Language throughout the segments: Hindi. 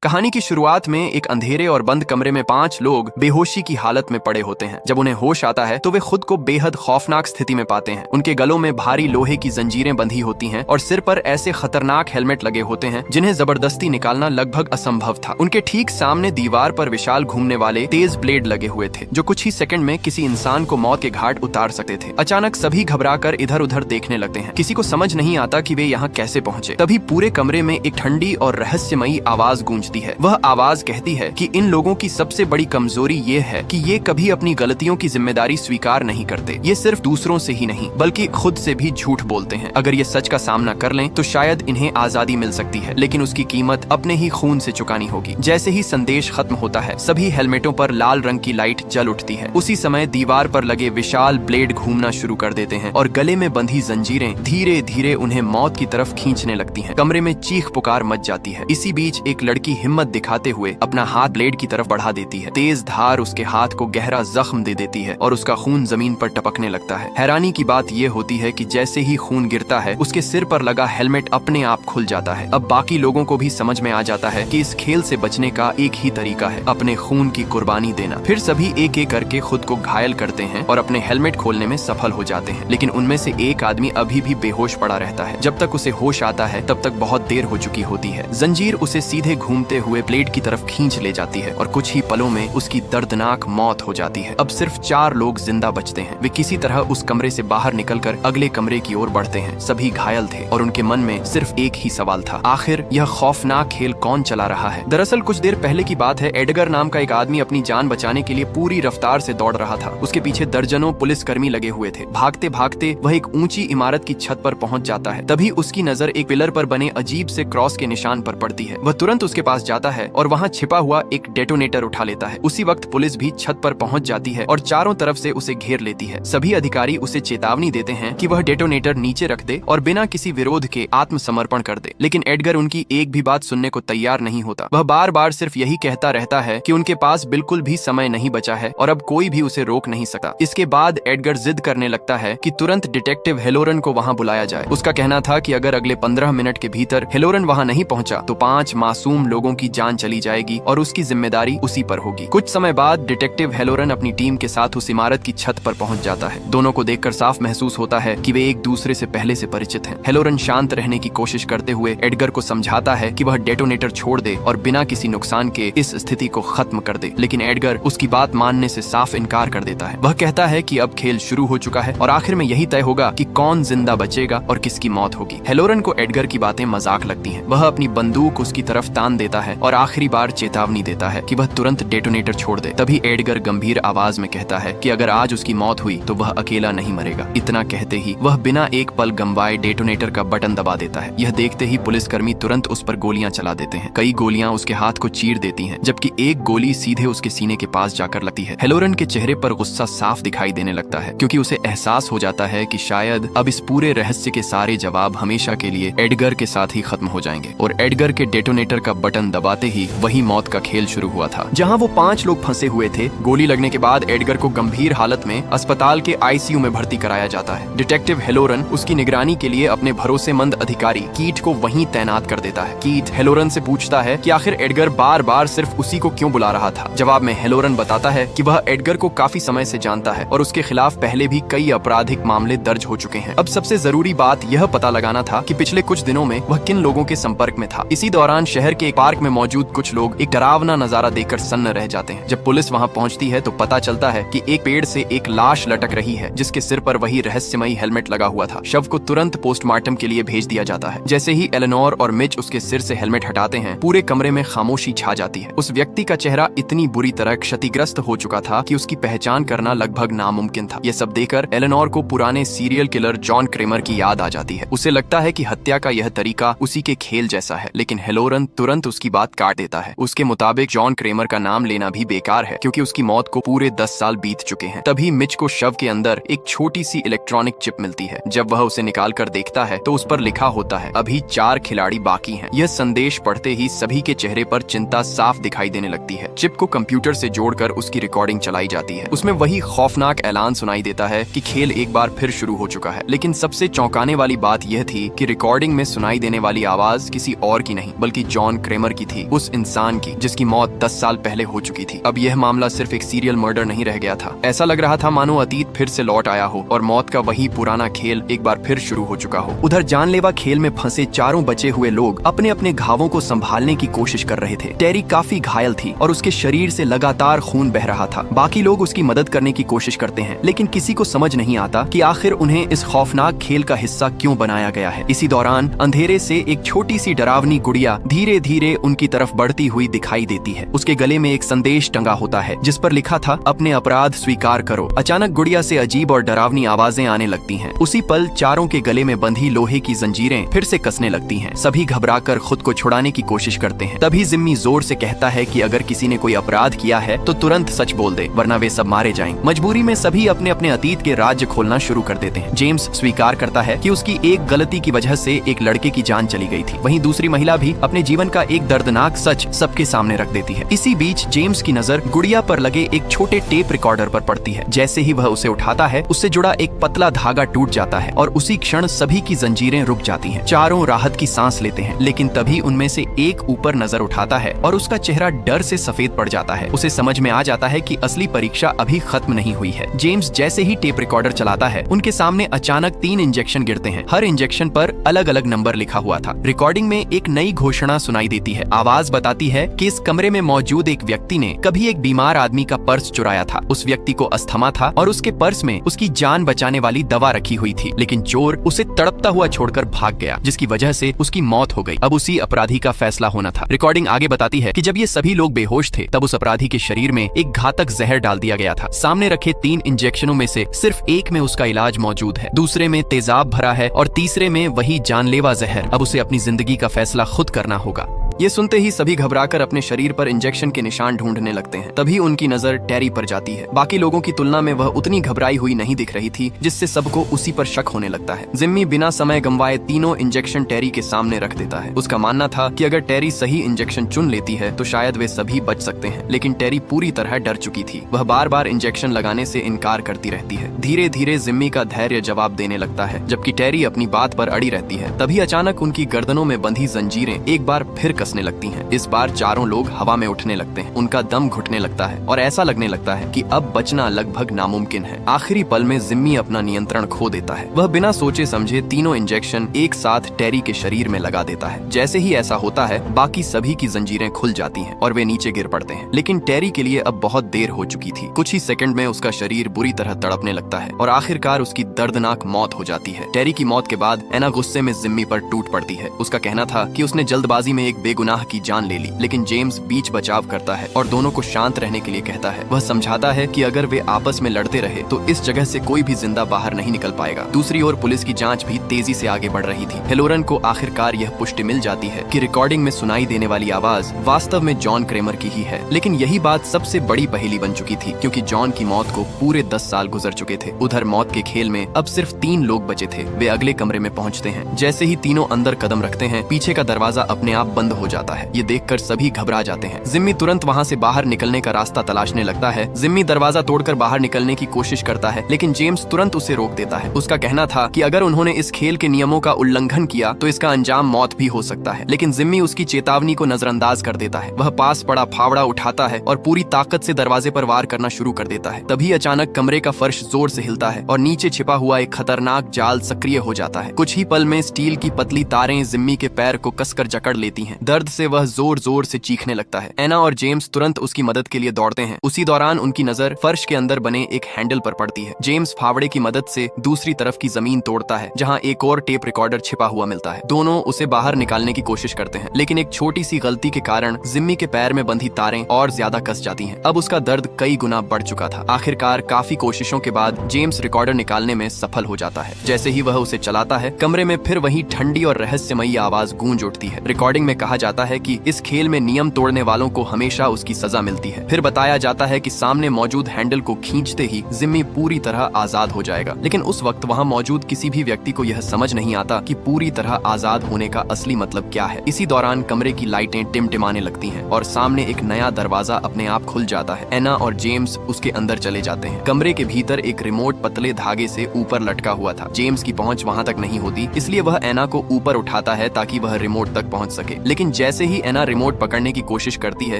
कहानी की शुरुआत में एक अंधेरे और बंद कमरे में 5 लोग बेहोशी की हालत में पड़े होते हैं। जब उन्हें होश आता है तो वे खुद को बेहद खौफनाक स्थिति में पाते हैं। उनके गलों में भारी लोहे की जंजीरें बंधी होती हैं और सिर पर ऐसे खतरनाक हेलमेट लगे होते हैं जिन्हें जबरदस्ती निकालना लगभग असंभव था। उनके ठीक सामने दीवार पर विशाल घूमने वाले तेज ब्लेड लगे हुए थे जो कुछ ही सेकंड में किसी इंसान को मौत के घाट उतार सकते थे। अचानक सभी घबराकर इधर उधर देखने लगते हैं। किसी को समझ नहीं आता कि वे यहाँ कैसे पहुंचे। तभी पूरे कमरे में एक ठंडी और रहस्यमयी आवाज गूंजती है। वह आवाज कहती है कि इन लोगों की सबसे बड़ी कमजोरी ये है कि ये कभी अपनी गलतियों की जिम्मेदारी स्वीकार नहीं करते। ये सिर्फ दूसरों से ही नहीं बल्कि खुद से भी झूठ बोलते हैं। अगर ये सच का सामना कर लें तो शायद इन्हें आजादी मिल सकती है, लेकिन उसकी कीमत अपने ही खून से चुकानी होगी। जैसे ही संदेश खत्म होता है सभी हेलमेटों पर लाल रंग की लाइट जल उठती है। उसी समय दीवार पर लगे विशाल ब्लेड घूमना शुरू कर देते हैं और गले में बंधी जंजीरें धीरे धीरे उन्हें मौत की तरफ खींचने लगती हैं। कमरे में चीख पुकार मच जाती है। इसी बीच एक लड़की हिम्मत दिखाते हुए अपना हाथ ब्लेड की तरफ बढ़ा देती है। तेज धार उसके हाथ को गहरा जख्म दे देती है और उसका खून जमीन पर टपकने लगता है। हैरानी की बात यह होती है कि जैसे ही खून गिरता है उसके सिर पर लगा हेलमेट अपने आप खुल जाता है। अब बाकी लोगों को भी समझ में आ जाता है कि इस खेल से बचने का एक ही तरीका है, अपने खून की कुर्बानी देना। फिर सभी एक एक करके खुद को घायल करते हैं और अपने हेलमेट खोलने में सफल हो जाते हैं, लेकिन उनमें से एक आदमी अभी भी बेहोश पड़ा रहता है। जब तक उसे होश आता है तब तक बहुत देर हो चुकी होती है। जंजीर उसे सीधे घूमते हुए ब्लेड की तरफ खींच ले जाती है और कुछ ही पलों में उसकी दर्दनाक मौत हो जाती है। अब सिर्फ 4 लोग जिंदा बचते हैं। वे किसी तरह उस कमरे से बाहर निकलकर अगले कमरे की ओर बढ़ते हैं। सभी घायल थे और उनके मन में सिर्फ एक ही सवाल था, आखिर यह खौफनाक खेल कौन चला रहा है। दरअसल कुछ देर पहले की बात है। एडगर नाम का एक आदमी अपनी जान बचाने के लिए पूरी रफ्तार से दौड़ रहा था। उसके पीछे दर्जनों पुलिसकर्मी लगे हुए थे। भागते भागते वह एक ऊंची इमारत की छत पर पहुंच जाता है। तभी उसकी नजर एक पिलर पर बने अजीब से क्रॉस के निशान पर पड़ती है। वह तुरंत उसके पास जाता है और वहां छिपा हुआ एक डेटोनेटर उठा लेता है। उसी वक्त पुलिस भी छत पर पहुंच जाती है और चारों तरफ से उसे घेर लेती है। सभी अधिकारी उसे चेतावनी देते हैं कि वह डेटोनेटर नीचे रख दे और बिना किसी विरोध के आत्मसमर्पण कर दे, लेकिन एडगर उनकी एक भी बात सुनने को तैयार नहीं होता। वह बार बार सिर्फ यही कहता रहता है कि उनके पास बिल्कुल भी समय नहीं बचा है और अब कोई भी उसे रोक नहीं सकता। इसके बाद एडगर जिद करने लगता है कि तुरंत डिटेक्टिव हेलोरन को वहां बुलाया जाए। उसका कहना था कि अगर अगले 15 मिनट के भीतर हेलोरन वहां नहीं पहुंचा तो 5 मासूम लोगों की जान चली जाएगी और उसकी जिम्मेदारी उसी पर होगी। कुछ समय बाद डिटेक्टिव हेलोरन अपनी टीम के साथ उस इमारत की छत पर पहुंच जाता है। दोनों को देखकर साफ महसूस होता है कि वे एक दूसरे से पहले से परिचित हैं। हेलोरन शांत रहने की कोशिश करते हुए एडगर को समझाता है कि वह डेटोनेटर छोड़ दे और बिना किसी नुकसान के इस स्थिति को खत्म कर दे, लेकिन एडगर उसकी बात मानने से साफ इनकार कर देता है। वह कहता है कि अब खेल शुरू हो चुका है और आखिर में यही तय होगा कि कौन जिंदा बचेगा और किसकी मौत होगी। हेलोरन को एडगर की बातें मजाक लगती हैं। वह अपनी बंदूक उसकी तरफ तान देता है और आखिरी बार चेतावनी देता है कि वह तुरंत डेटोनेटर छोड़ दे। तभी एडगर गंभीर आवाज में कहता है कि अगर आज उसकी मौत हुई तो वह अकेला नहीं मरेगा। इतना कहते ही वह बिना एक पल गंवाए डेटोनेटर का बटन दबा देता है। यह देखते ही पुलिसकर्मी तुरंत उस पर गोलियां चला देते हैं। कई गोलियां उसके हाथ को चीर देती हैं, जबकि एक गोली सीधे उसके सीने के पास जाकर लगती है। हेलोरन के चेहरे पर गुस्सा साफ दिखाई देने लगता है क्योंकि उसे एहसास हो जाता है कि शायद अब इस पूरे रहस्य के सारे जवाब हमेशा के लिए एडगर के साथ ही खत्म हो जाएंगे। और एडगर के डेटोनेटर का बटन दबाते ही वही मौत का खेल शुरू हुआ था जहां वो 5 लोग फंसे हुए थे। गोली लगने के बाद एडगर को गंभीर हालत में अस्पताल के आईसीयू में भर्ती कराया जाता है। डिटेक्टिव हेलोरन उसकी निगरानी के लिए अपने भरोसेमंद अधिकारी कीट को वहीं तैनात कर देता है। कीट हेलोरन से पूछता है कि आखिर एडगर बार बार सिर्फ उसी को क्यों बुला रहा था। जवाब में हेलोरन बताता है कि वह एडगर को काफी समय से जानता है और उसके खिलाफ पहले भी कई आपराधिक मामले दर्ज हो चुके हैं। अब सबसे जरूरी बात यह पता लगाना था कि पिछले कुछ दिनों में वह किन लोगों के संपर्क में था। इसी दौरान शहर के एक पार्क में मौजूद कुछ लोग एक डरावना नजारा देखकर सन्न रह जाते हैं। जब पुलिस वहां पहुंचती है तो पता चलता है कि एक पेड़ से एक लाश लटक रही है जिसके सिर पर वही रहस्यमयी हेलमेट लगा हुआ था। शव को तुरंत पोस्टमार्टम के लिए भेज दिया जाता है। जैसे ही एलेनोर और मिच उसके सिर से हेलमेट हटाते हैं पूरे कमरे में खामोशी छा जाती है। उस व्यक्ति का चेहरा इतनी बुरी तरह क्षतिग्रस्त हो चुका था कि उसकी पहचान करना लगभग नामुमकिन था। यह सब देखकर एलेनोर को पुराने सीरियल किलर जॉन क्रेमर की याद आ जाती है। उसे लगता है कि हत्या का यह तरीका उसी के खेल जैसा है, लेकिन हेलोरन तुरंत उसकी बात काट देता है। उसके मुताबिक जॉन क्रेमर का नाम लेना भी बेकार है क्योंकि उसकी मौत को पूरे 10 साल बीत चुके हैं। तभी मिच को शव के अंदर एक छोटी सी इलेक्ट्रॉनिक चिप मिलती है। जब वह उसे निकाल कर देखता है तो उस पर लिखा होता है अभी 4 खिलाड़ी बाकी हैं। यह संदेश पढ़ते ही सभी के चेहरे पर चिंता साफ दिखाई देने लगती है। चिप को कंप्यूटर से जोड़कर उसकी रिकॉर्डिंग चलाई जाती है। उसमें वही खौफनाक ऐलान सुनाई देता है कि खेल एक बार फिर शुरू हो चुका है। लेकिन सबसे चौंकाने वाली बात यह थी कि रिकॉर्डिंग में सुनाई देने वाली आवाज किसी और की नहीं बल्कि जॉन क्रेमर क्रैमर की थी, उस इंसान की जिसकी मौत 10 साल पहले हो चुकी थी। अब यह मामला सिर्फ एक सीरियल मर्डर नहीं रह गया था। ऐसा लग रहा था मानो अतीत फिर से लौट आया हो और मौत का वही पुराना खेल एक बार फिर शुरू हो चुका हो। उधर जानलेवा खेल में फंसे चारों बचे हुए लोग अपने अपने घावों को संभालने की कोशिश कर रहे थे। टेरी काफी घायल थी और उसके शरीर से लगातार खून बह रहा था। बाकी लोग उसकी मदद करने की कोशिश करते हैं, लेकिन किसी को समझ नहीं आता कि आखिर उन्हें इस खौफनाक खेल का हिस्सा क्यों बनाया गया है। इसी दौरान अंधेरे से एक छोटी सी डरावनी गुड़िया धीरे धीरे उनकी तरफ बढ़ती हुई दिखाई देती है। उसके गले में एक संदेश टंगा होता है जिस पर लिखा था, अपने अपराध स्वीकार करो। अचानक गुड़िया से अजीब और डरावनी आवाजें आने लगती हैं। उसी पल चारों के गले में बंधी लोहे की जंजीरें फिर से कसने लगती हैं। सभी घबराकर खुद को छुड़ाने की कोशिश करते हैं। तभी जिम्मी जोर से कहता है कि अगर किसी ने कोई अपराध किया है तो तुरंत सच बोल दे, वरना वे सब मारे जाएंगे। मजबूरी में सभी अपने अपने अतीत के राज्य खोलना शुरू कर देते हैं। जेम्स स्वीकार करता है कि उसकी एक गलती की वजह से एक लड़के की जान चली गई थी। वहीं दूसरी महिला भी अपने जीवन का एक दर्दनाक सच सबके सामने रख देती है। इसी बीच जेम्स की नजर गुड़िया पर लगे एक छोटे टेप रिकॉर्डर पर पड़ती है। जैसे ही वह उसे उठाता है, उससे जुड़ा एक पतला धागा टूट जाता है और उसी क्षण सभी की जंजीरें रुक जाती हैं। चारों राहत की सांस लेते हैं, लेकिन तभी उनमें से एक ऊपर नजर उठाता है और उसका चेहरा डर से सफेद पड़ जाता है। उसे समझ में आ जाता है कि असली परीक्षा अभी खत्म नहीं हुई है। जेम्स जैसे ही टेप रिकॉर्डर चलाता है, उनके सामने अचानक 3 इंजेक्शन गिरते हैं। हर इंजेक्शन पर अलग अलग नंबर लिखा हुआ था। रिकॉर्डिंग में एक नई घोषणा सुनाई देती है। आवाज बताती है कि इस कमरे में मौजूद एक व्यक्ति ने कभी एक बीमार आदमी का पर्स चुराया था। उस व्यक्ति को अस्थमा था और उसके पर्स में उसकी जान बचाने वाली दवा रखी हुई थी, लेकिन चोर उसे तड़पता हुआ छोड़कर भाग गया, जिसकी वजह से उसकी मौत हो गई। अब उसी अपराधी का फैसला होना था। रिकॉर्डिंग आगे बताती है कि जब ये सभी लोग बेहोश थे, तब उस अपराधी के शरीर में एक घातक जहर डाल दिया गया था। सामने रखे 3 इंजेक्शनों में से सिर्फ एक में उसका इलाज मौजूद है, दूसरे में तेजाब भरा है और तीसरे में वही जानलेवा जहर। अब उसे अपनी जिंदगी का फैसला खुद करना होगा। ये सुनते ही सभी घबराकर अपने शरीर पर इंजेक्शन के निशान ढूंढने लगते हैं। तभी उनकी नजर टेरी पर जाती है। बाकी लोगों की तुलना में वह उतनी घबराई हुई नहीं दिख रही थी, जिससे सबको उसी पर शक होने लगता है। जिम्मी बिना समय गंवाए तीनों इंजेक्शन टेरी के सामने रख देता है। उसका मानना था कि अगर टेरी सही इंजेक्शन चुन लेती है तो शायद वे सभी बच सकते हैं, लेकिन टेरी पूरी तरह डर चुकी थी। वह बार बार इंजेक्शन लगाने से इनकार करती रहती है। धीरे धीरे जिम्मी का धैर्य जवाब देने लगता है, जबकि टेरी अपनी बात पर अड़ी रहती है। तभी अचानक उनकी गर्दनों में बंधी जंजीरें एक बार फिर कसने लगती हैं। इस बार चारों लोग हवा में उठने लगते हैं। उनका दम घुटने लगता है और ऐसा लगने लगता है कि अब बचना लगभग नामुमकिन है। आखिरी पल में जिम्मी अपना नियंत्रण खो देता है। वह बिना सोचे समझे तीनों इंजेक्शन एक साथ टेरी के शरीर में लगा देता है। जैसे ही ऐसा होता है, बाकी सभी की जंजीरें खुल जाती हैं और वे नीचे गिर पड़ते हैं। लेकिन टेरी के लिए अब बहुत देर हो चुकी थी। कुछ ही सेकंड में उसका शरीर बुरी तरह तड़पने लगता है और आखिरकार उसकी दर्दनाक मौत हो जाती है। टेरी की मौत के बाद एना गुस्से में जिम्मी पर टूट पड़ती है। उसका कहना था कि उसने जल्दबाजी में एक बेगुनाह की जान ले ली, लेकिन जेम्स बीच बचाव करता है और दोनों को शांत रहने के लिए कहता है। वह समझाता है कि अगर वे आपस में लड़ते रहे तो इस जगह से कोई भी जिंदा बाहर नहीं निकल पाएगा। दूसरी ओर पुलिस की जांच भी तेजी से आगे बढ़ रही थी। हेलोरन को आखिरकार यह पुष्टि मिल जाती है कि रिकॉर्डिंग में सुनाई देने वाली आवाज वास्तव में जॉन क्रैमर की ही है। लेकिन यही बात सबसे बड़ी पहेली बन चुकी थी, क्योंकि जॉन की मौत को पूरे 10 साल गुजर चुके थे। उधर मौत के खेल में अब सिर्फ 3 लोग बचे थे। वे अगले कमरे में पहुंचते हैं। जैसे ही तीनों अंदर कदम रखते हैं, पीछे का दरवाजा अपने आप बंद हो जाता है। ये देखकर सभी घबरा जाते हैं। जिम्मी तुरंत वहाँ से बाहर निकलने का रास्ता तलाशने लगता है। जिम्मी दरवाजा तोड़कर बाहर निकलने की कोशिश करता है, लेकिन जेम्स तुरंत उसे रोक देता है। उसका कहना था कि अगर उन्होंने इस खेल के नियमों का उल्लंघन किया तो इसका अंजाम मौत भी हो सकता है। लेकिन जिम्मी उसकी चेतावनी को नजरअंदाज कर देता है। वह पास पड़ा फावड़ा उठाता है और पूरी ताकत से दरवाजे पर वार करना शुरू कर देता है। तभी अचानक कमरे का फर्श जोर से हिलता है और नीचे छिपा हुआ एक खतरनाक जाल सक्रिय हो जाता है। कुछ ही पल में स्टील की पतली तारें जिम्मी के पैर को कसकर जकड़ लेती हैं। दर्द से वह जोर जोर से चीखने लगता है। एना और जेम्स तुरंत उसकी मदद के लिए दौड़ते हैं। उसी दौरान उनकी नजर फर्श के अंदर बने एक हैंडल पर पड़ती है। जेम्स फावड़े की मदद से दूसरी तरफ की जमीन तोड़ता है, जहां एक और टेप रिकॉर्डर छिपा हुआ मिलता है। दोनों उसे बाहर निकालने की कोशिश करते हैं, लेकिन एक छोटी सी गलती के कारण जिम्मी के पैर में बंधी तारें और ज्यादा कस जाती हैं। अब उसका दर्द कई गुना बढ़ चुका था। आखिरकार काफी कोशिशों के बाद जेम्स रिकॉर्डर निकालने में सफल हो जाता है। जैसे ही वह उसे चलाता है, कमरे में फिर वही ठंडी और रहस्यमयी आवाज गूंज उठती है। रिकॉर्डिंग में कहा जाता है कि इस खेल में नियम तोड़ने वालों को हमेशा उसकी सजा मिलती है। फिर बताया जाता है कि सामने मौजूद हैंडल को खींचते ही जिम्मी पूरी तरह आजाद हो जाएगा। लेकिन उस वक्त वहाँ मौजूद किसी भी व्यक्ति को यह समझ नहीं आता कि पूरी तरह आजाद होने का असली मतलब क्या है। इसी दौरान कमरे की लाइटें टिमटिमाने लगती हैं और सामने एक नया दरवाजा अपने आप खुल जाता है। एना और जेम्स उसके अंदर चले जाते हैं। कमरे के भीतर एक रिमोट पतले धागे से ऊपर लटका हुआ था। जेम्स की पहुंच वहां तक नहीं होती, इसलिए वह एना को ऊपर उठाता है ताकि वह रिमोट तक पहुंच सके। लेकिन लेकिन जैसे ही एना रिमोट पकड़ने की कोशिश करती है,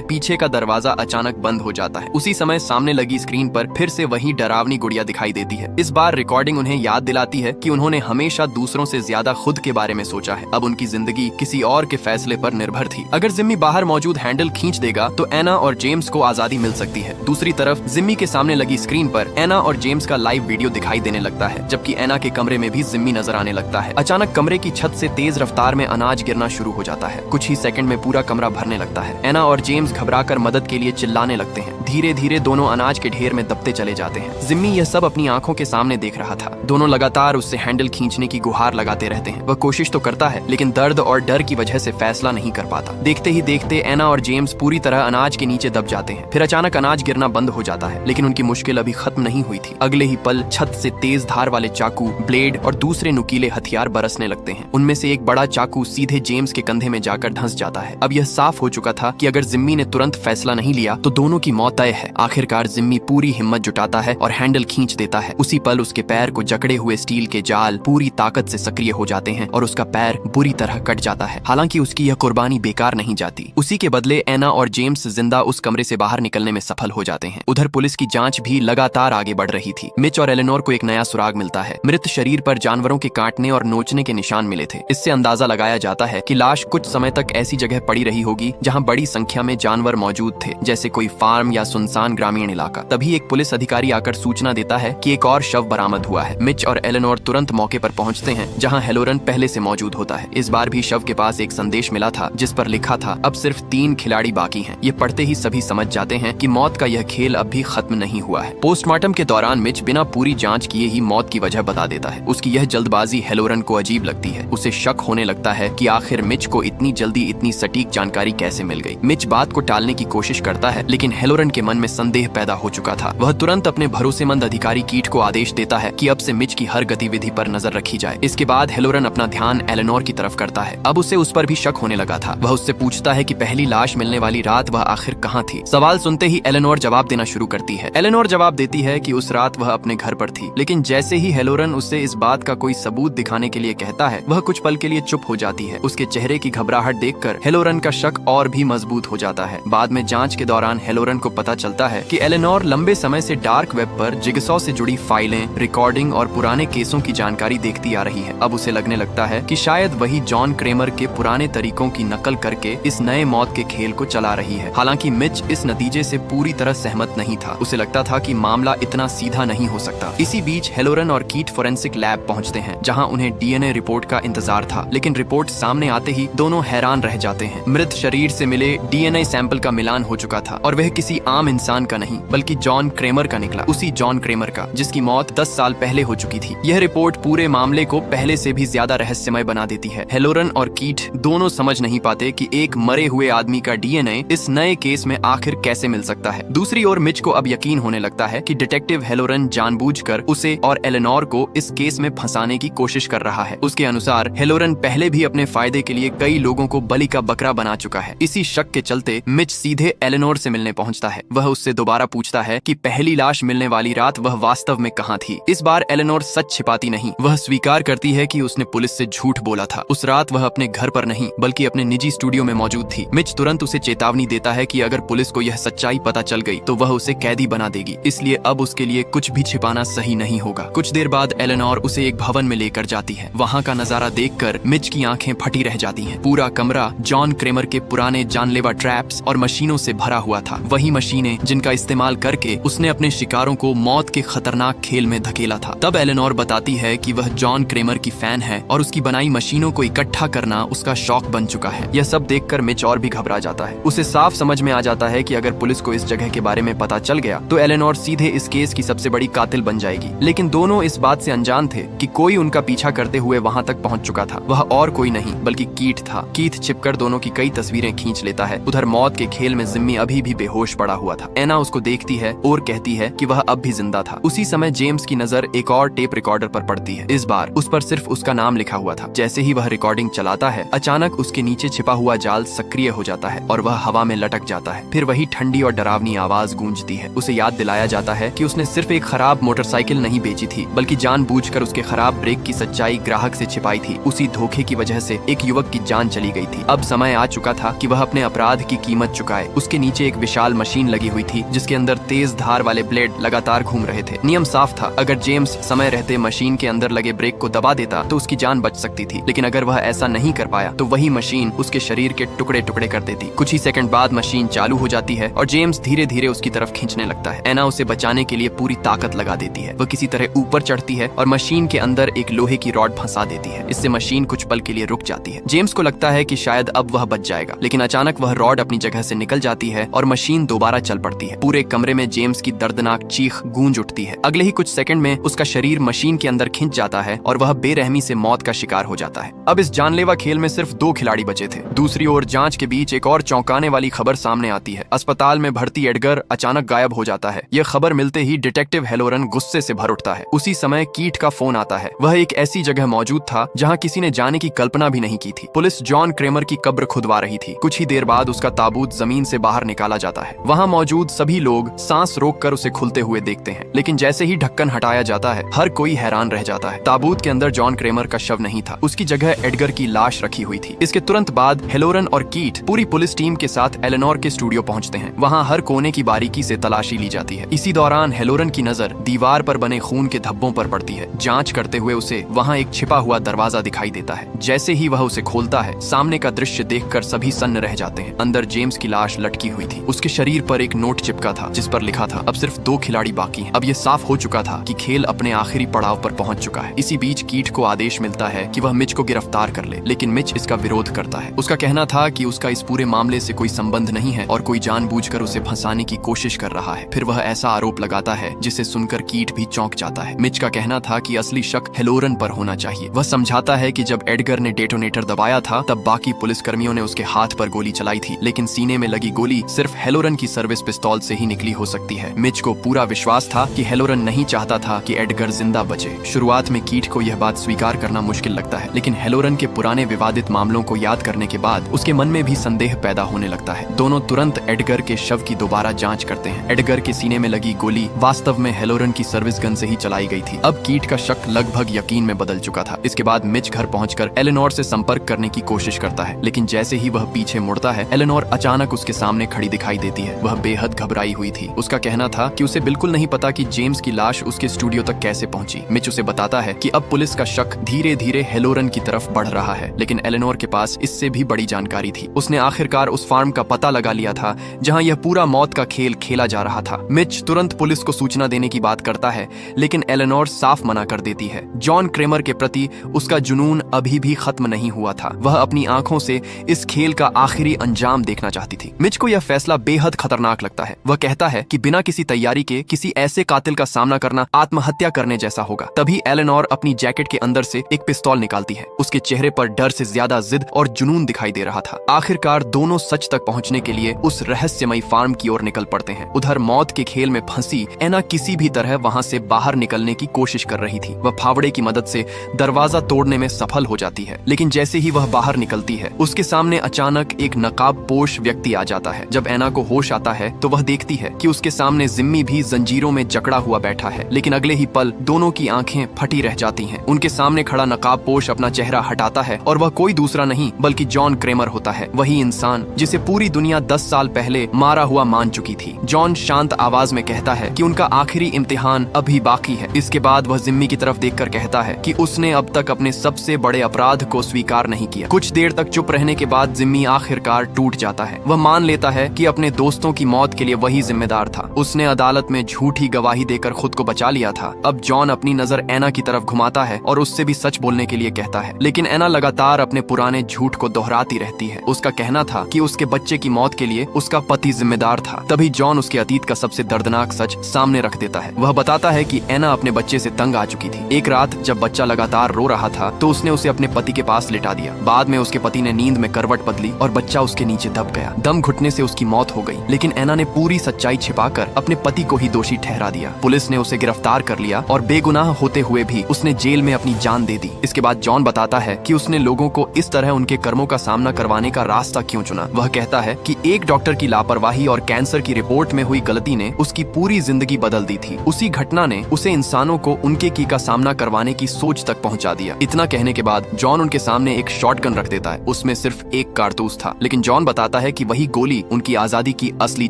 पीछे का दरवाजा अचानक बंद हो जाता है। उसी समय सामने लगी स्क्रीन पर फिर से वही डरावनी गुड़िया दिखाई देती है। इस बार रिकॉर्डिंग उन्हें याद दिलाती है कि उन्होंने हमेशा दूसरों से ज्यादा खुद के बारे में सोचा है। अब उनकी जिंदगी किसी और के फैसले पर निर्भर थी। अगर जिम्मी बाहर मौजूद हैंडल खींच देगा तो एना और जेम्स को आजादी मिल सकती है। दूसरी तरफ जिम्मी के सामने लगी स्क्रीन पर एना और जेम्स का लाइव वीडियो दिखाई देने लगता है, जबकि एना के कमरे में भी जिम्मी नजर आने लगता है। अचानक कमरे की छत से तेज रफ्तार में अनाज गिरना शुरू हो जाता है। कुछ ही सेकंड में पूरा कमरा भरने लगता है। एना और जेम्स घबराकर मदद के लिए चिल्लाने लगते हैं। धीरे धीरे दोनों अनाज के ढेर में दबते चले जाते हैं। जिम्मी यह सब अपनी आंखों के सामने देख रहा था। दोनों लगातार उससे हैंडल खींचने की गुहार लगाते रहते हैं। वह कोशिश तो करता है, लेकिन दर्द और डर की वजह से फैसला नहीं कर पाता। देखते ही देखते एना और जेम्स पूरी तरह अनाज के नीचे दब जाते हैं। फिर अचानक अनाज गिरना बंद हो जाता है, लेकिन उनकी मुश्किल अभी खत्म नहीं हुई थी। अगले ही पल छत से तेज धार वाले चाकू, ब्लेड और दूसरे नुकीले हथियार बरसने लगते हैं। उनमें से एक बड़ा चाकू सीधे जेम्स के कंधे में जाकर धंस जाता है। अब यह साफ हो चुका था कि अगर जिम्मी ने तुरंत फैसला नहीं लिया तो दोनों की मौत तय है। आखिरकार जिम्मी पूरी हिम्मत जुटाता है और हैंडल खींच देता है। उसी पल उसके पैर को जकड़े हुए स्टील के जाल पूरी ताकत से सक्रिय हो जाते हैं और उसका पैर बुरी तरह कट जाता है। हालांकि उसकी यह कुर्बानी बेकार नहीं जाती। उसी के बदले एना और जेम्स जिंदा उस कमरे से बाहर निकलने में सफल हो जाते हैं। उधर पुलिस की जांच भी लगातार आगे बढ़ रही थी। मिच और एलेनोर को एक नया सुराग मिलता है। मृत शरीर पर जानवरों के काटने और नोचने के निशान मिले थे। इससे अंदाजा लगाया जाता है कि लाश कुछ समय तक ऐसी जगह पड़ी रही होगी जहां बड़ी संख्या में जानवर मौजूद थे, जैसे कोई फार्म या सुनसान ग्रामीण इलाका। तभी एक पुलिस अधिकारी आकर सूचना देता है कि एक और शव बरामद हुआ है। मिच और एलेनोर तुरंत मौके पर पहुंचते हैं, जहां हेलोरन पहले से मौजूद होता है। इस बार भी शव के पास एक संदेश मिला था, जिस पर लिखा था, अब सिर्फ 3 खिलाड़ी बाकी हैं। ये पढ़ते ही सभी समझ जाते हैं कि मौत का यह खेल अब भी खत्म नहीं हुआ है। पोस्टमार्टम के दौरान मिच बिना पूरी जांच किए ही मौत की वजह बता देता है। उसकी यह जल्दबाजी हेलोरन को अजीब लगती है। उसे शक होने लगता है कि आखिर मिच को इतनी जल्दी इतनी सटीक जानकारी कैसे मिल गई। मिच बात को टालने की कोशिश करता है, लेकिन हेलोरन के मन में संदेह पैदा हो चुका था। वह तुरंत अपने भरोसेमंद अधिकारी कीट को आदेश देता है कि अब से मिच की हर गतिविधि पर नजर रखी जाए। इसके बाद हेलोरन अपना ध्यान एलेनोर की तरफ करता है। अब उसे उस पर भी शक होने लगा था। वह उससे पूछता है कि पहली लाश मिलने वाली रात वह आखिर कहाँ थी। सवाल सुनते ही एलेनोर जवाब देना शुरू करती है। एलेनोर जवाब देती है कि उस रात वह अपने घर पर थी, लेकिन जैसे ही हेलोरन उससे इस बात का कोई सबूत दिखाने के लिए कहता है, वह कुछ पल के लिए चुप हो जाती है। उसके चेहरे की घबराहट देखकर हेलोरन का शक और भी मजबूत हो जाता है। बाद में जांच के दौरान हेलोरन को पता चलता है कि एलेनोर लंबे समय से डार्क वेब पर जिगसॉ से जुड़ी फाइलें, रिकॉर्डिंग और पुराने केसों की जानकारी देखती आ रही है। अब उसे लगने लगता है कि शायद वही जॉन क्रेमर के पुराने तरीकों की नकल करके इस नए मौत के खेल को चला रही है। हालांकि मिच इस नतीजे से पूरी तरह सहमत नहीं था। उसे लगता था कि मामला इतना सीधा नहीं हो सकता। इसी बीच हेलोरन और कीट फोरेंसिक लैब पहुंचते हैं, जहां उन्हें डीएनए रिपोर्ट का इंतजार था, लेकिन रिपोर्ट सामने आते ही दोनों हैरान रह जाते हैं। मृत शरीर से मिले डीएनए सैंपल का मिलान हो चुका था और वह किसी आम इंसान का नहीं बल्कि जॉन क्रेमर का निकला। उसी जॉन क्रेमर का जिसकी मौत 10 साल पहले हो चुकी थी। यह रिपोर्ट पूरे मामले को पहले से भी ज्यादा रहस्यमय बना देती है। हेलोरन और कीट दोनों समझ नहीं पाते कि एक मरे हुए आदमी का डीएनए इस नए केस में आखिर कैसे मिल सकता है। दूसरी ओर मिच को अब यकीन होने लगता है कि डिटेक्टिव हेलोरन जानबूझकर उसे और एलेनोर को इस केस में फंसाने की कोशिश कर रहा है। उसके अनुसार हेलोरन पहले भी अपने फायदे के लिए कई लोगों को बलि का बकरा बना चुका है। इसी शक के चलते मिच सीधे एलेनोर से मिलने पहुंचता है। वह उससे दोबारा पूछता है कि पहली लाश मिलने वाली रात वह वास्तव में कहां थी। इस बार एलेनोर सच छिपाती नहीं। वह स्वीकार करती है कि उसने पुलिस से झूठ बोला था। उस रात वह अपने घर पर नहीं बल्कि अपने निजी स्टूडियो में मौजूद थी। मिच तुरंत उसे चेतावनी देता है कि अगर पुलिस को यह सच्चाई पता चल गई तो वह उसे कैदी बना देगी, इसलिए अब उसके लिए कुछ भी छिपाना सही नहीं होगा। कुछ देर बाद एलेनोर उसे एक भवन में लेकर जाती है। वहाँ का नजारा देखकर मिच की आंखें फटी रह जाती हैं। पूरा कमरा जॉन क्रेमर के पुराने जानलेवा ट्रैप्स और मशीनों से भरा हुआ था। वही मशीनें जिनका इस्तेमाल करके उसने अपने शिकारों को मौत के खतरनाक खेल में धकेला था। तब एलेनोर बताती है कि वह जॉन क्रेमर की फैन है और उसकी बनाई मशीनों को इकट्ठा करना उसका शौक बन चुका है। यह सब देखकर मिच और भी घबरा जाता है। उसे साफ समझ में आ जाता है कि अगर पुलिस को इस जगह के बारे में पता चल गया तो एलेनोर सीधे इस केस की सबसे बड़ी कातिल बन जाएगी। लेकिन दोनों इस बात से अनजान थे कि कोई उनका पीछा करते हुए वहां तक पहुंच चुका था। वह और कोई नहीं बल्कि कीट था। कीट छिपकर दोनों की कई तस्वीरें खींच लेता है। उधर मौत के खेल में जिम्मी अभी भी बेहोश पड़ा हुआ था। एना उसको देखती है और कहती है कि वह अब भी जिंदा था। उसी समय जेम्स की नजर एक और टेप रिकॉर्डर पर पड़ती है। इस बार उस पर सिर्फ उसका नाम लिखा हुआ था। जैसे ही वह रिकॉर्डिंग चलाता है, अचानक उसके नीचे छिपा हुआ जाल सक्रिय हो जाता है और वह हवा में लटक जाता है। फिर वही ठंडी और डरावनी आवाज गूंजती है। उसे याद दिलाया जाता है कि उसने सिर्फ एक खराब मोटरसाइकिल नहीं बेची थी, बल्कि जानबूझकर उसके खराब ब्रेक की सच्चाई ग्राहक से छिपाई थी। उसी धोखे की वजह से एक युवक की जान चली गई थी। थी। अब समय आ चुका था कि वह अपने अपराध की कीमत चुकाए। उसके नीचे एक विशाल मशीन लगी हुई थी जिसके अंदर तेज धार वाले ब्लेड लगातार घूम रहे थे। नियम साफ था, अगर जेम्स समय रहते मशीन के अंदर लगे ब्रेक को दबा देता तो उसकी जान बच सकती थी, लेकिन अगर वह ऐसा नहीं कर पाया तो वही मशीन उसके शरीर के टुकड़े टुकड़े कर देती। कुछ ही सेकंड बाद मशीन चालू हो जाती है और जेम्स धीरे धीरे उसकी तरफ खींचने लगता है। एना उसे बचाने के लिए पूरी ताकत लगा देती है। वह किसी तरह ऊपर चढ़ती है और मशीन के अंदर एक लोहे की रॉड फंसा देती है। इससे मशीन कुछ पल के लिए रुक जाती है। जेम्स को लगता है कि शायद अब वह बच जाएगा, लेकिन अचानक वह रॉड अपनी जगह से निकल जाती है और मशीन दोबारा चल पड़ती है। पूरे कमरे में जेम्स की दर्दनाक चीख गूंज उठती है। अगले ही कुछ सेकंड में उसका शरीर मशीन के अंदर खिंच जाता है और वह बेरहमी से मौत का शिकार हो जाता है। अब इस जानलेवा खेल में सिर्फ 2 खिलाड़ी बचे थे। दूसरी ओर जांच के बीच एक और चौंकाने वाली खबर सामने आती है। अस्पताल में भर्ती एडगर अचानक गायब हो जाता है। यह खबर मिलते ही डिटेक्टिव हेलोरन गुस्से से भर उठता है। उसी समय कीट का फोन आता है। वह एक ऐसी जगह मौजूद था जहां किसी ने जाने की कल्पना भी नहीं की थी। पुलिस जॉन क्रेमर की कब्र खुदवा रही थी। कुछ ही देर बाद उसका ताबूत जमीन से बाहर निकाला जाता है। वहां मौजूद सभी लोग सांस रोककर उसे खुलते हुए देखते हैं, लेकिन जैसे ही ढक्कन हटाया जाता है हर कोई हैरान रह जाता है। ताबूत के अंदर जॉन क्रेमर का शव नहीं था, उसकी जगह एडगर की लाश रखी हुई थी। इसके तुरंत बाद हेलोरन और कीट पूरी पुलिस टीम के साथ एलेनोर के स्टूडियो पहुंचते हैं। वहां हर कोने की बारीकी से तलाशी ली जाती है। इसी दौरान हेलोरन की नजर दीवार पर बने खून के धब्बों पर पड़ती है। जांच करते हुए उसे वहां एक छिपा हुआ दरवाजा दिखाई देता है। जैसे ही वह उसे खोलता है, सामने का दृश्य देखकर सभी सन्न रह जाते हैं। अंदर जेम्स की लाश लटकी हुई थी। उसके शरीर पर एक नोट चिपका था जिस पर लिखा था, अब सिर्फ 2 खिलाड़ी बाकी हैं। अब यह साफ हो चुका था कि खेल अपने आखिरी पड़ाव पर पहुंच चुका है। इसी बीच कीट को आदेश मिलता है कि वह मिच को गिरफ्तार कर ले, लेकिन मिच इसका विरोध करता है। उसका कहना था कि उसका इस पूरे मामले से कोई संबंध नहीं है और कोई जानबूझकर उसे फंसाने की कोशिश कर रहा है। फिर वह ऐसा आरोप लगाता है जिसे सुनकर कीट भी चौंक जाता है। मिच का कहना था कि असली शक हेलोरन पर होना चाहिए। वह समझाता है कि जब एडगर ने डेटोनेटर दबाया था तब बाकी पुलिसकर्मियों ने उसके हाथ पर गोली चलाई थी, लेकिन सीने में लगी गोली सिर्फ हेलोरन की सर्विस पिस्तौल से ही निकली हो सकती है। मिच को पूरा विश्वास था कि हेलोरन नहीं चाहता था कि एडगर जिंदा बचे। शुरुआत में कीट को यह बात स्वीकार करना मुश्किल लगता है, लेकिन हेलोरन के पुराने विवादित मामलों को याद करने के बाद उसके मन में भी संदेह पैदा होने लगता है। दोनों तुरंत एडगर के शव की दोबारा जांच करते हैं। एडगर के सीने में लगी गोली वास्तव में हेलोरन की सर्विस गन से ही चलाई गई थी। अब कीट का शक लगभग यकीन में बदल चुका था। इसके बाद मिच घर पहुंचकर एलेनोर से संपर्क करने की कोशिश करता है, लेकिन जैसे ही वह पीछे मुड़ता है, एलेनोर अचानक उसके सामने खड़ी दिखाई देती है। वह बेहद घबराई हुई थी। उसका कहना था कि उसे बिल्कुल नहीं पता कि जेम्स की लाश उसके स्टूडियो तक कैसे पहुंची। मिच उसे बताता है कि अब पुलिस का शक धीरे धीरे हेलोरन की तरफ बढ़ रहा है, लेकिन एलेनोर के पास इससे भी बड़ी जानकारी थी। उसने आखिरकार उस फार्म का पता लगा लिया था जहां यह पूरा मौत का खेल खेला जा रहा था। मिच तुरंत पुलिस को सूचना देने की बात करता है, लेकिन एलेनोर साफ मना कर देती है। जॉन क्रेमर के प्रति उसका जुनून अभी भी खत्म नहीं हुआ था। वह अपनी आंखों से इस खेल का आखिरी अंजाम देखना चाहती थी। मिच को यह फैसला बेहद खतरनाक लगता है। वह कहता है कि बिना किसी तैयारी के किसी ऐसे कातिल का सामना करना आत्महत्या करने जैसा होगा। तभी एलेनोर अपनी जैकेट के अंदर से एक पिस्तौल निकालती है। उसके चेहरे पर डर से ज्यादा जिद और जुनून दिखाई दे रहा था। आखिरकार दोनों सच तक पहुंचने के लिए उस रहस्यमयी फार्म की ओर निकल पड़ते हैं। उधर मौत के खेल में फंसी एना किसी भी तरह वहां से बाहर निकलने की कोशिश कर रही थी। वह फावड़े की मदद से दरवाजा तोड़ने में सफल हो जाती है, लेकिन जैसे ही वह बाहर निकलती है, उसके सामने अचानक एक नकाबपोश व्यक्ति आ जाता है। जब एना को होश आता है तो वह देखती है कि उसके सामने जिम्मी भी जंजीरों में जकड़ा हुआ बैठा है, लेकिन अगले ही पल दोनों की आंखें फटी रह जाती हैं। उनके सामने खड़ा नकाबपोश अपना चेहरा हटाता है और वह कोई दूसरा नहीं बल्कि जॉन क्रेमर होता है, वही इंसान जिसे पूरी दुनिया 10 साल पहले मारा हुआ मान चुकी थी। जॉन शांत आवाज में कहता है कि उनका आखिरी इम्तिहान अभी बाकी है। इसके बाद वह जिम्मी की तरफ देखकर कहता है कि उसने अब तक अपने सबसे बड़े अपराध को स्वीकार नहीं किया। कुछ देर तक चुप रहने के बाद जिम्मी आखिरकार टूट जाता है। वह मान लेता है कि अपने दोस्तों की मौत के लिए वही जिम्मेदार था। उसने अदालत में झूठी गवाही देकर खुद को बचा लिया था। अब जॉन अपनी नजर एना की तरफ घुमाता है और उससे भी सच बोलने के लिए कहता है, लेकिन एना लगातार अपने पुराने झूठ को दोहराती रहती है। उसका कहना था कि उसके बच्चे की मौत के लिए उसका पति जिम्मेदार था। तभी जॉन उसके अतीत का सबसे दर्दनाक सच सामने रख देता है। वह बताता है कि एना अपने बच्चे से तंग आ चुकी थी। एक रात जब बच्चा लगातार रो रहा था तो उसने उसे अपने पति के पास लिटा दिया। बाद में उसके पति ने नींद में करवट बदली और बच्चा उसके नीचे दब गया। दम घुटने से उसकी मौत हो गई, लेकिन एना ने पूरी सच्चाई छिपाकर अपने पति को ही दोषी ठहरा दिया। पुलिस ने उसे गिरफ्तार कर लिया और बेगुनाह होते हुए भी उसने जेल में अपनी जान दे दी। इसके बाद जॉन बताता है कि उसने लोगों को इस तरह उनके कर्मों का सामना करवाने का रास्ता क्यों चुना। वह कहता है कि एक डॉक्टर की लापरवाही और कैंसर की रिपोर्ट में हुई गलती ने उसकी पूरी जिंदगी बदल दी थी। उसी घटना ने उसे इंसानों को उनके की का सामना करवाने की सोच तक पहुंचा दिया। इतना कहने के बाद जॉन उनके सामने एक शॉटगन रख देता है। उसमें सिर्फ एक कारतूस था, लेकिन जॉन बताता है कि वही गोली उनकी आजादी की असली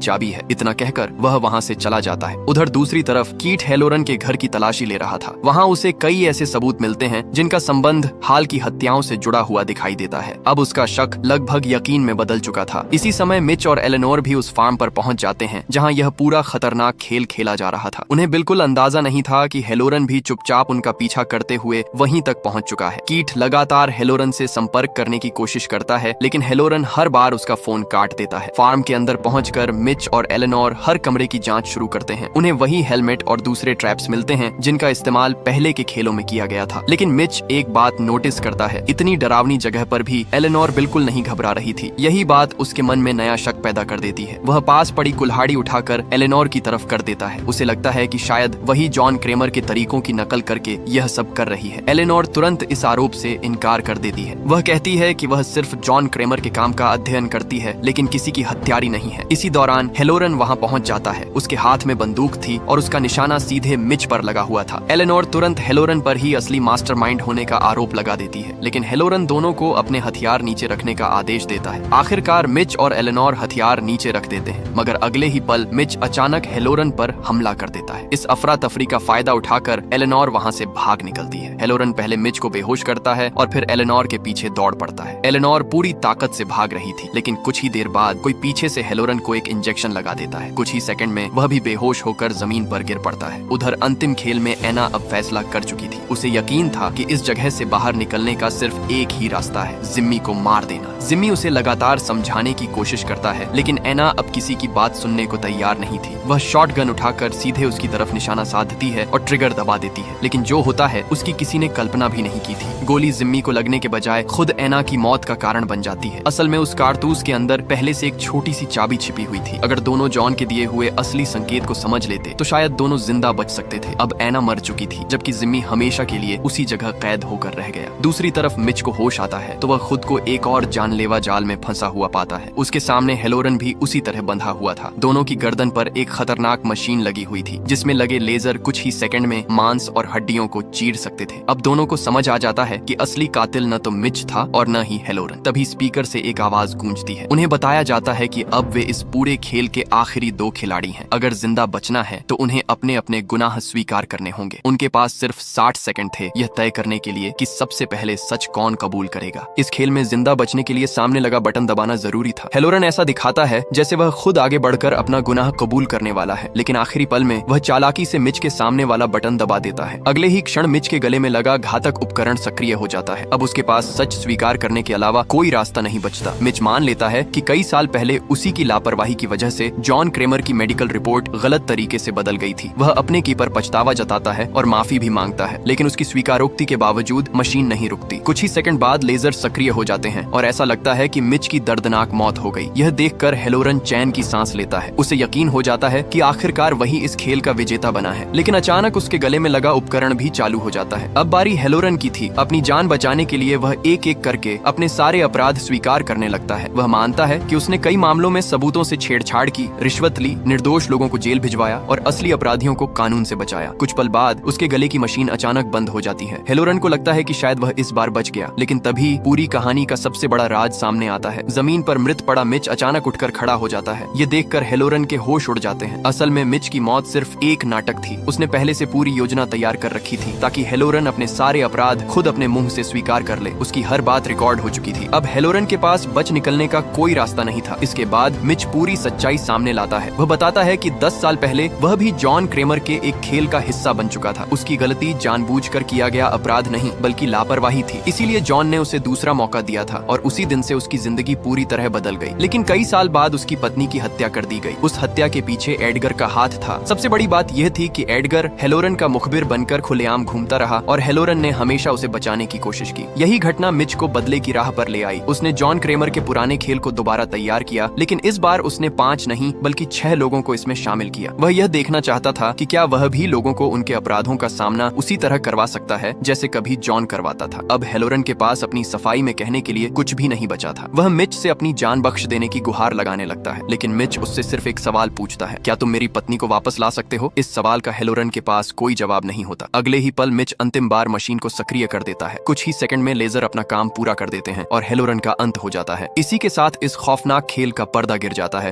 चाबी है। इतना कहकर वह वहाँ से चला जाता है। उधर दूसरी तरफ कीट हेलोरन के घर की तलाशी ले रहा था। वहाँ उसे कई ऐसे सबूत मिलते हैं जिनका संबंध हाल की हत्याओं से जुड़ा हुआ दिखाई देता है। अब उसका शक लगभग यकीन में बदल चुका था। इसी समय मिच और एलेनोर भी उस फार्म पर पहुंच जाते हैं जहां यह पूरा खतरनाक खेल खेला जा रहा था। उन्हें बिल्कुल अंदाजा नहीं था कि हेलोरन भी चुपचाप उनका पीछा करते हुए वहीं तक पहुंच चुका है। कीट लगातार हेलोरन से संपर्क करने की कोशिश करता है, लेकिन हेलोरन हर बार उसका फोन काट देता है। फार्म के अंदर पहुंचकर मिच और एलेनोर हर कमरे की जांच शुरू करते हैं। उन्हें वही हेलमेट और दूसरे ट्रैप्स मिलते हैं जिनका इस्तेमाल पहले के खेलों में किया गया था। लेकिन मिच एक बात नोटिस करता है, इतनी डरावनी जगह पर भी एलेनोर बिल्कुल नहीं घबरा रही थी। यही बात उसके मन में नया शक पैदा कर देती है। वह पास पड़ी कुल्हाड़ी उठाकर एलेनोर की तरफ कर देता है। उसे लगता है कि शायद वही जॉन क्रेमर के तरीकों की नकल करके यह सब कर रही है। एलेनोर तुरंत इस आरोप से इनकार कर देती है। वह कहती है कि वह सिर्फ जॉन क्रेमर के काम का अध्ययन करती है, लेकिन किसी की हत्यारी नहीं है। इसी दौरान हेलोरन वहां पहुंच जाता है। उसके हाथ में बंदूक थी और उसका निशाना सीधे मिच पर लगा हुआ था। एलेनोर तुरंत हेलोरन पर ही असली मास्टरमाइंड होने का आरोप लगा देती है, लेकिन हेलोरन दोनों को अपने हथियार नीचे रखने का आदेश देता है। आखिरकार मिच और एलेनोर हथियार नीचे रख देते हैं, मगर अगले ही पल मिच अचानक हेलोरन पर हमला कर देता है। इस अफरा तफरी का फायदा उठाकर एलेनोर वहां से भाग निकलती है। हेलोरन पहले मिच को बेहोश करता है और फिर एलेनोर के पीछे दौड़ पड़ता है। एलेनोर पूरी ताकत से भाग रही थी, लेकिन कुछ ही देर बाद कोई पीछे से हेलोरन को एक इंजेक्शन लगा देता है। कुछ ही सेकंड में वह भी बेहोश होकर जमीन पर गिर पड़ता है। उधर अंतिम खेल में एना अब फैसला कर चुकी थी। उसे यकीन था कि इस जगह से बाहर निकलने का सिर्फ एक ही रास्ता है, जिम्मी को मार देना। जिम्मी उसे लगातार समझाने की कोशिश करता है, लेकिन एना अब किसी की बात सुनने को तैयार नहीं थी। वह शॉटगन उठाकर सीधे उसकी तरफ निशाना साधती है और ट्रिगर दबा देती है, लेकिन जो होता है उसकी किसी ने कल्पना भी नहीं की थी। गोली जिम्मी को लगने के बजाय खुद एना की मौत का कारण बन जाती है। असल में उस कारतूस के अंदर पहले से एक छोटी सी चाबी छिपी हुई थी। अगर दोनों जॉन के दिए हुए असली संकेत को समझ लेते तो शायद दोनों जिंदा बच सकते थे। अब एना मर चुकी थी, जबकि जिम्मी हमेशा के लिए उसी जगह कैद होकर रह गया। दूसरी तरफ मिच को होश आता है तो वह खुद को एक और जानलेवा जाल में फंसा हुआ पाता है। उसके सामने हेलोरन भी उसी तरह बंधा हुआ था। दोनों की गर्दन पर एक खतरनाक मशीन लगी हुई थी, जिसमें लगे लेजर कुछ ही सेकंड में मांस और हड्डियों को चीर सकते थे। अब दोनों को समझ आ जाता है कि असली कातिल न तो मिच था और न ही हेलोरन। तभी स्पीकर से एक आवाज गूंजती है। उन्हें बताया जाता है कि अब वे इस पूरे खेल के आखिरी दो खिलाड़ी हैं। अगर जिंदा बचना है तो उन्हें अपने अपने गुनाह स्वीकार करने होंगे। उनके पास सिर्फ 60 सेकंड थे यह तय करने के लिए कि सबसे पहले सच कौन कबूल करेगा। इस खेल में जिंदा बचने के लिए सामने लगा बटन दबाना जरूरी था। हेलोरन ऐसा दिखाता है जैसे वह खुद आगे बढ़कर अपना गुनाह कबूल करने वाला है, लेकिन आखिरी पल में वह चालाकी से मिच के सामने वाला बटन दबा देता है। अगले ही क्षण मिच के गले में लगा घातक उपकरण सक्रिय हो जाता है। अब उसके पास सच स्वीकार करने के अलावा कोई रास्ता नहीं बचता। मिच मान लेता है कि कई साल पहले उसी की लापरवाही की वजह से जॉन क्रेमर की मेडिकल रिपोर्ट गलत तरीके से बदल गई थी। वह अपने की पर पछतावा जताता है और माफी भी मांगता है, लेकिन उसकी स्वीकारोक्ति के बावजूद मशीन नहीं रुकती। कुछ ही सेकंड बाद लेजर सक्रिय हो जाते हैं और ऐसा लगता है कि मिच की दर्दनाक मौत हो गई। यह देखकर हेलोरन चैन की सांस लेता है। उसे यकीन हो जाता है कि आखिरकार वही इस खेल का विजेता बना है, लेकिन अचानक उसके गले में लगा उपकरण भी चालू हो जाता है। अब बारी हेलोरन की थी। अपनी जान बचाने के लिए वह एक एक करके अपने सारे अपराध स्वीकार करने लगता है। वह मानता है कि उसने कई मामलों में सबूतों से छेड़छाड़ की, रिश्वत ली, निर्दोष लोगों को जेल भिजवाया और असली अपराधियों को कानून से बचाया। कुछ पल बाद उसके गले की मशीन अचानक बंद हो जाती है। हेलोरन को लगता है कि शायद वह इस बार बच गया, लेकिन तभी पूरी कहानी का सबसे बड़ा राज सामने आता है। जमीन पर मृत पड़ा मिच अचानक उठकर खड़ा हो जाता है। ये देखकर हेलोरन के होश उड़ जाते हैं। असल में मिच की मौत सिर्फ एक नाटक थी। उसने पहले से पूरी योजना तैयार कर रखी थी ताकि हेलोरन अपने सारे अपराध खुद अपने मुंह से स्वीकार कर ले। उसकी हर बात रिकॉर्ड हो चुकी थी। अब हेलोरन के पास बच निकलने का कोई रास्ता नहीं था। इसके बाद मिच पूरी सच्चाई सामने लाता है। वह बताता है कि 10 साल पहले वह भी जॉन क्रेमर के एक खेल का हिस्सा बन चुका था। उसकी गलती जानबूझकर किया गया अपराध नहीं बल्कि लापरवाही थी। इसीलिए जॉन ने उसे दूसरा मौका दिया था और उसी दिन से उसकी जिंदगी पूरी तरह बदल गई। लेकिन कई साल बाद उसकी पत्नी की हत्या कर दी गई। उस हत्या के पीछे एडगर का हाथ था। सबसे बड़ी बात यह थी कि एडगर हेलोरन का मुखबिर बनकर खुलेआम घूमता रहा और हेलोरन ने हमेशा उसे बचाने की कोशिश की। यही घटना मिच को बदले की राह पर ले आई। उसने जॉन क्रेमर के पुराने खेल को दोबारा तैयार किया, लेकिन इस बार उसने 5 नहीं बल्कि 6 लोगों को इसमें शामिल किया। वह यह देखना चाहता था कि क्या वह भी लोगों को उनके अपराधों का सामना उसी तरह करवा सकता है जैसे कभी जॉन करवाता था। अब हेलोरन के पास अपनी सफाई में कहने के लिए कुछ भी नहीं बचा था। वह मिच से अपनी जान बख्श देने की गुहार लगाने लगता है, लेकिन मिच उससे सिर्फ एक सवाल पूछता है, क्या तुम मेरी पत्नी को वापस ला सकते हो? इस सवाल का हेलोरन के पास कोई जवाब नहीं होता। अगले ही पल मिच अंतिम बार मशीन को सक्रिय कर देता है। कुछ ही सेकंड में लेजर अपना काम पूरा कर देते देते हैं और हेलोरन का अंत हो जाता है। इसी के साथ इस खौफनाक खेल का पर्दा गिर जाता है।